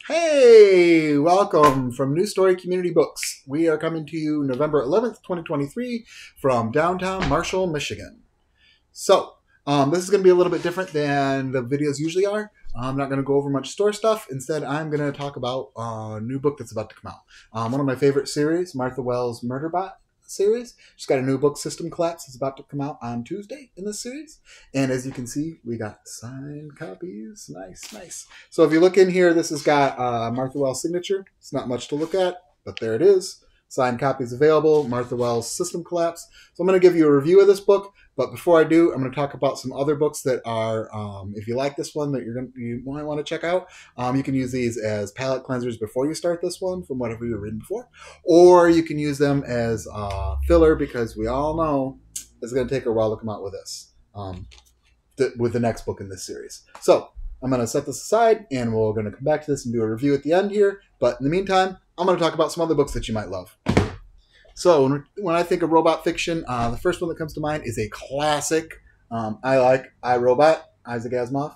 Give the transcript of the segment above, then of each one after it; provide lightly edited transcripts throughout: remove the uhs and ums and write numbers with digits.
Hey, welcome from New Story Community Books. We are coming to you November 11th, 2023 from downtown Marshall, Michigan. This is going to be a little bit different than the videos usually are. I'm not going to go over much store stuff. Instead, I'm going to talk about a new book that's about to come out. One of my favorite series, Martha Wells' Murderbot series. She's got a new book, System Collapse. It's about to come out on Tuesday in this series. And as you can see, we got signed copies. Nice, nice. So if you look in here, this has got Martha Wells' signature. It's not much to look at, but there it is. Signed copies available, Martha Wells' System Collapse. So I'm going to give you a review of this book. But before I do, I'm going to talk about some other books that are, if you like this one, that you might want to check out. You can use these as palate cleansers before you start this one from whatever you're reading before. Or you can use them as filler because we all know it's going to take a while to come out with this, with the next book in this series. So I'm going to set this aside and we're going to come back to this and do a review at the end here. But in the meantime, I'm going to talk about some other books that you might love. So when I think of robot fiction, the first one that comes to mind is a classic. I like I, Robot, Isaac Asimov.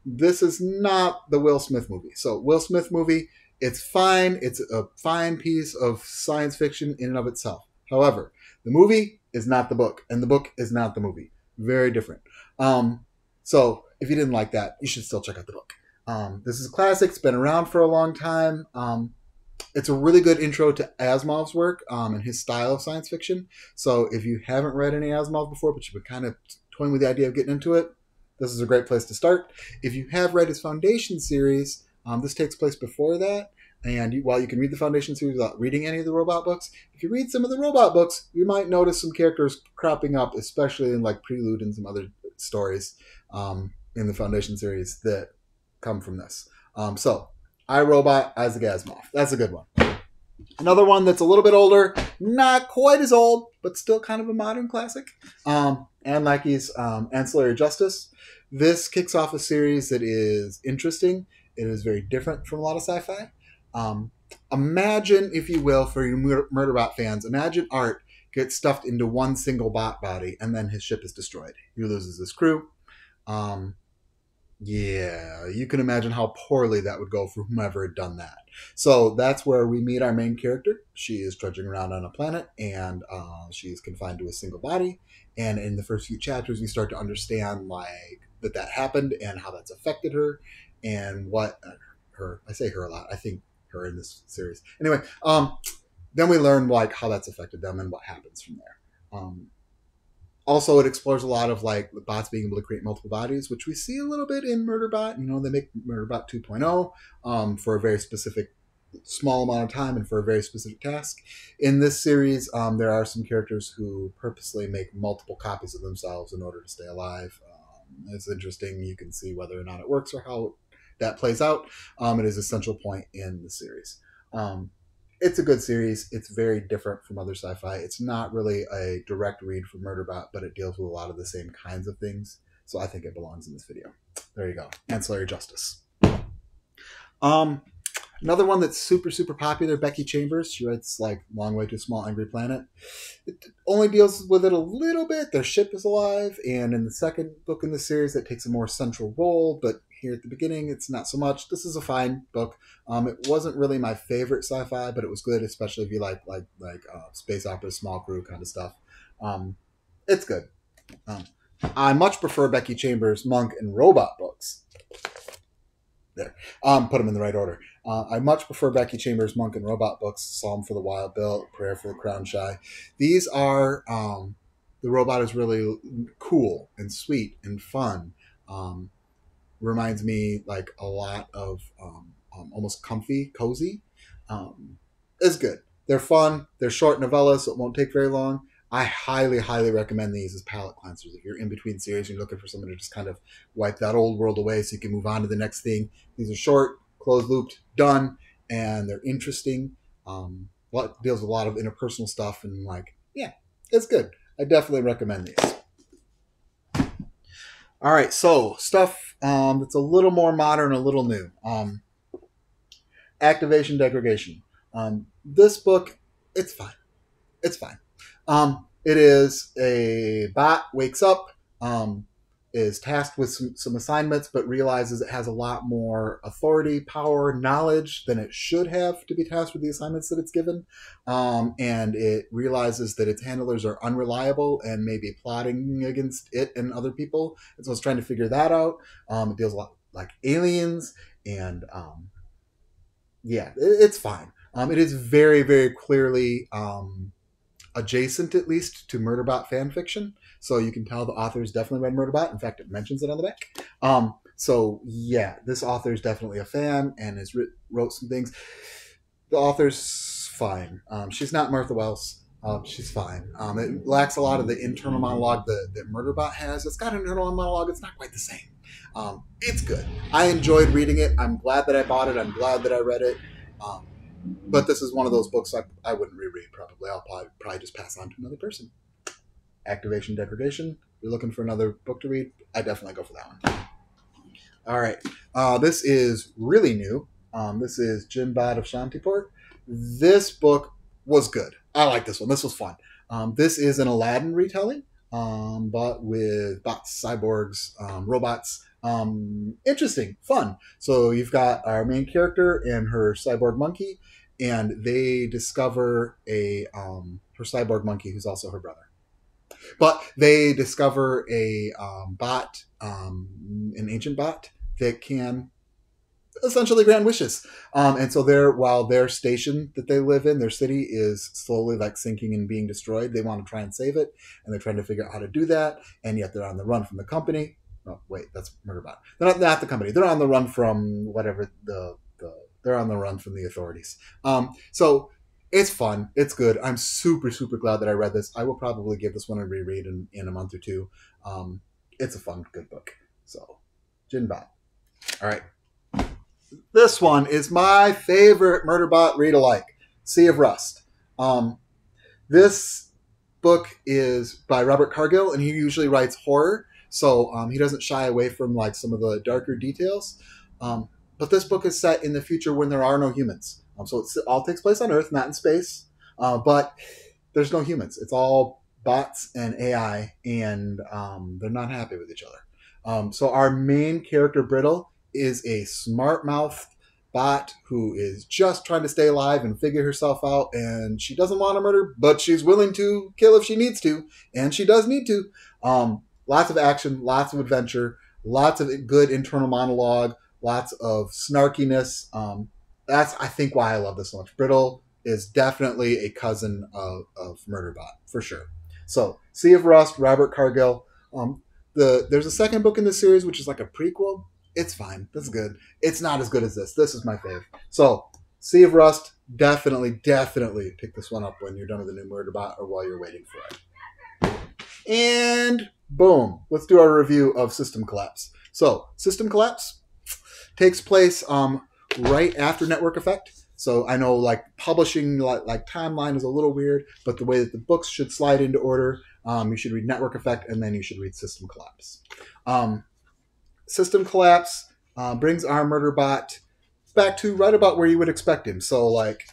This is not the Will Smith movie. So Will Smith movie, it's fine. It's a fine piece of science fiction in and of itself. However, the movie is not the book, and the book is not the movie. Very different. So if you didn't like that, you should still check out the book. This is a classic. It's been around for a long time. It's a really good intro to Asimov's work and his style of science fiction. So if you haven't read any Asimov before, but you've been kind of toying with the idea of getting into it, this is a great place to start. If you have read his Foundation series, this takes place before that. And while you can read the Foundation series without reading any of the robot books, if you read some of the robot books, you might notice some characters cropping up, especially in like Prelude and some other stories in the Foundation series that come from this. I, Robot, Isaac Asimov. That's a good one. Another one that's a little bit older, not quite as old, but still kind of a modern classic. Anne Lackey's Ancillary Justice. This kicks off a series that is interesting. It is very different from a lot of sci-fi. Imagine, if you will, for you Murderbot fans, imagine Art gets stuffed into one single bot body and then his ship is destroyed. He loses his crew. Yeah, you can imagine how poorly that would go for whomever had done that. So that's where we meet our main character. She is trudging around on a planet, and she's confined to a single body. And in the first few chapters, we start to understand like that happened and how that's affected her, and what her. I say her a lot. I think her in this series. Anyway, then we learn like how that's affected them and what happens from there. Also, it explores a lot of like the bots being able to create multiple bodies, which we see a little bit in Murderbot. You know, they make Murderbot 2.0 for a very specific small amount of time and for a very specific task. In this series, there are some characters who purposely make multiple copies of themselves in order to stay alive. It's interesting. You can see whether or not it works or how that plays out. It is a central point in the series. It's a good series. It's very different from other sci-fi. It's not really a direct read for Murderbot, but it deals with a lot of the same kinds of things. So I think it belongs in this video. There you go. Ancillary Justice. Another one that's super, super popular, Becky Chambers. She writes like Long Way to a Small Angry Planet. It only deals with it a little bit. Their ship is alive. And in the second book in the series, it takes a more central role, but here at the beginning, it's not so much. This is a fine book. It wasn't really my favorite sci-fi, but it was good, especially if you like space opera, small crew kind of stuff. It's good. I much prefer Becky Chambers' Monk and Robot books. There, put them in the right order. I much prefer Becky Chambers' Monk and Robot books. Psalm for the Wild Bill, Prayer for the Crown Shy. These are the robot is really cool and sweet and fun. Reminds me like a lot of almost comfy, cozy. It's good. They're fun. They're short novellas, so it won't take very long. I highly, highly recommend these as palate cleansers. If you're in between series and you're looking for someone to just kind of wipe that old world away so you can move on to the next thing. These are short, closed-looped, done, and they're interesting. Deals with a lot of interpersonal stuff, and like, yeah, it's good. I definitely recommend these. All right, so stuff that's a little more modern, a little new. Activation Degradation. This book, it's fine. It's fine. It is a bot wakes up. is tasked with some assignments, but realizes it has a lot more authority, power, knowledge than it should have to be tasked with the assignments that it's given. And it realizes that its handlers are unreliable and maybe plotting against it and other people. And so it's trying to figure that out. It deals a lot like aliens, and yeah, it's fine. It is very, very clearly adjacent, at least, to Murderbot fan fiction. So you can tell the author's definitely read Murderbot. In fact, it mentions it on the back. So yeah, this author is definitely a fan and has wrote some things. The author's fine. She's not Martha Wells. She's fine. It lacks a lot of the internal monologue that Murderbot has. It's got an internal monologue. It's not quite the same. It's good. I enjoyed reading it. I'm glad that I bought it. I'm glad that I read it. But this is one of those books I wouldn't reread, probably. I'll probably just pass on to another person. Activation Degradation. You're looking for another book to read? I definitely go for that one. All right. This is really new. This is Jinbad of Shantipur. This book was good. I like this one. This was fun. This is an Aladdin retelling, but with bots, cyborgs, robots. Interesting, fun. So you've got our main character and her cyborg monkey, and they discover her cyborg monkey who's also her brother. But they discover a bot, an ancient bot that can essentially grant wishes. And so while their station that they live in, their city, is slowly like sinking and being destroyed, they want to try and save it, and they're trying to figure out how to do that. And yet they're on the run from the company. Oh, wait, that's Murderbot. They're not the company. They're on the run from whatever they're on the run from the authorities. So it's fun. It's good. I'm super, super glad that I read this. I will probably give this one a reread in a month or two. It's a fun, good book. So, Jinbad. All right. This one is my favorite Murderbot read-alike, Sea of Rust. This book is by Robert Cargill, and he usually writes horror, so he doesn't shy away from like some of the darker details. But this book is set in the future when there are no humans. So it all takes place on Earth, not in space. But there's no humans. It's all bots and AI, and they're not happy with each other. So our main character, Brittle, is a smart-mouthed bot who is just trying to stay alive and figure herself out, and she doesn't want to murder, but she's willing to kill if she needs to, and she does need to. Lots of action, lots of adventure, lots of good internal monologue, lots of snarkiness. That's, I think, why I love this so much. Brittle is definitely a cousin of Murderbot, for sure. So, Sea of Rust, Robert Cargill. There's a second book in this series, which is like a prequel. It's fine. That's good. It's not as good as this. This is my fave. So, Sea of Rust, definitely pick this one up when you're done with the new Murderbot or while you're waiting for it. And boom. Let's do our review of System Collapse. So, System Collapse takes place right after Network Effect. So I know like publishing like timeline is a little weird, but the way that the books should slide into order, you should read Network Effect and then you should read System Collapse. System Collapse brings our Murderbot back to right about where you would expect him. So like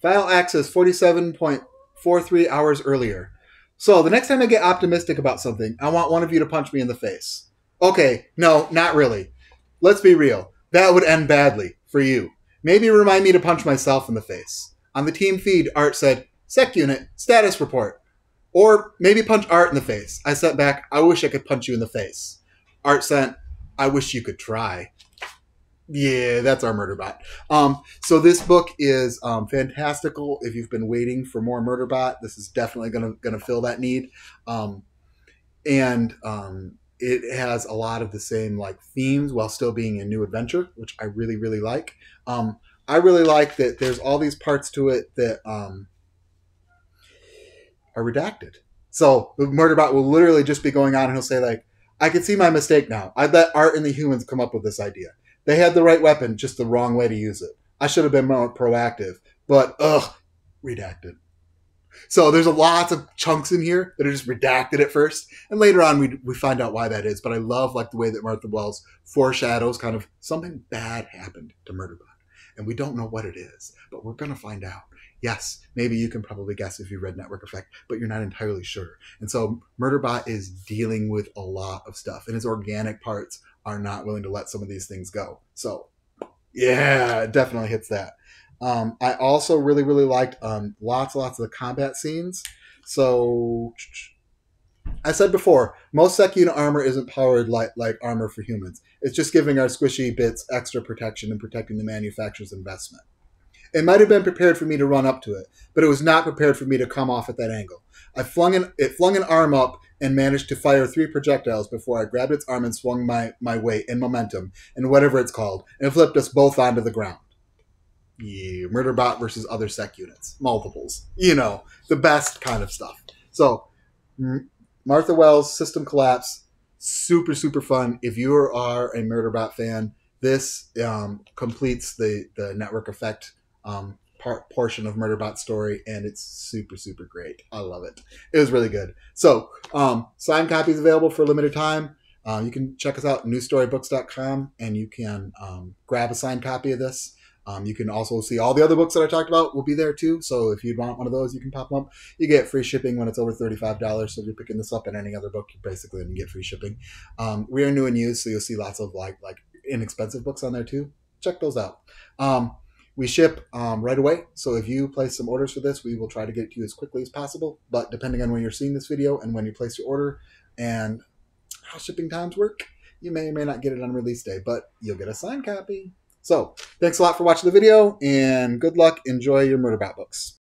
file access 47.43 hours earlier. So the next time I get optimistic about something, I want one of you to punch me in the face. Okay, no, not really. Let's be real. That would end badly for you. Maybe remind me to punch myself in the face. On the team feed, Art said, Sec Unit, status report. Or maybe punch Art in the face. I sent back, I wish I could punch you in the face. Art sent, I wish you could try. Yeah, that's our Murderbot. So this book is fantastical. If you've been waiting for more Murderbot, this is definitely gonna fill that need. It has a lot of the same like themes while still being a new adventure, which I really, really like. I really like that there's all these parts to it that are redacted. So the Murderbot will literally just be going on and he'll say like, I can see my mistake now. I let Art and the humans come up with this idea. They had the right weapon, just the wrong way to use it. I should have been more proactive, but redacted. So there's a lots of chunks in here that are just redacted at first, and later on we find out why that is. But I love like the way that Martha Wells foreshadows kind of something bad happened to Murderbot, and we don't know what it is, but we're going to find out. Yes, maybe you can probably guess if you read Network Effect, but you're not entirely sure. And so Murderbot is dealing with a lot of stuff, and his organic parts are not willing to let some of these things go. So yeah, it definitely hits that. I also really, really liked lots of the combat scenes. So I said before, most sec unit armor isn't powered like armor for humans. It's just giving our squishy bits extra protection and protecting the manufacturer's investment. It might have been prepared for me to run up to it, but it was not prepared for me to come off at that angle. It flung an arm up and managed to fire 3 projectiles before I grabbed its arm and swung my weight and momentum and whatever it's called and flipped us both onto the ground. Yeah, Murderbot versus other sec units. Multiples. You know, the best kind of stuff. So, Martha Wells, System Collapse, super, super fun. If you are a Murderbot fan, this completes the Network Effect portion of Murderbot's story, and it's super, super great. I love it. It was really good. So, signed copies available for a limited time. You can check us out at newstorybooks.com, and you can grab a signed copy of this. You can also see all the other books that I talked about will be there too. So if you'd want one of those, you can pop them up. You get free shipping when it's over $35. So if you're picking this up in any other book, you basically get free shipping. We are new and used, so you'll see lots of like inexpensive books on there too. Check those out. We ship right away. So if you place some orders for this, we will try to get it to you as quickly as possible. But depending on when you're seeing this video and when you place your order and how shipping times work, you may or may not get it on release day, but you'll get a signed copy. So, thanks a lot for watching the video, and good luck. Enjoy your Murderbot books.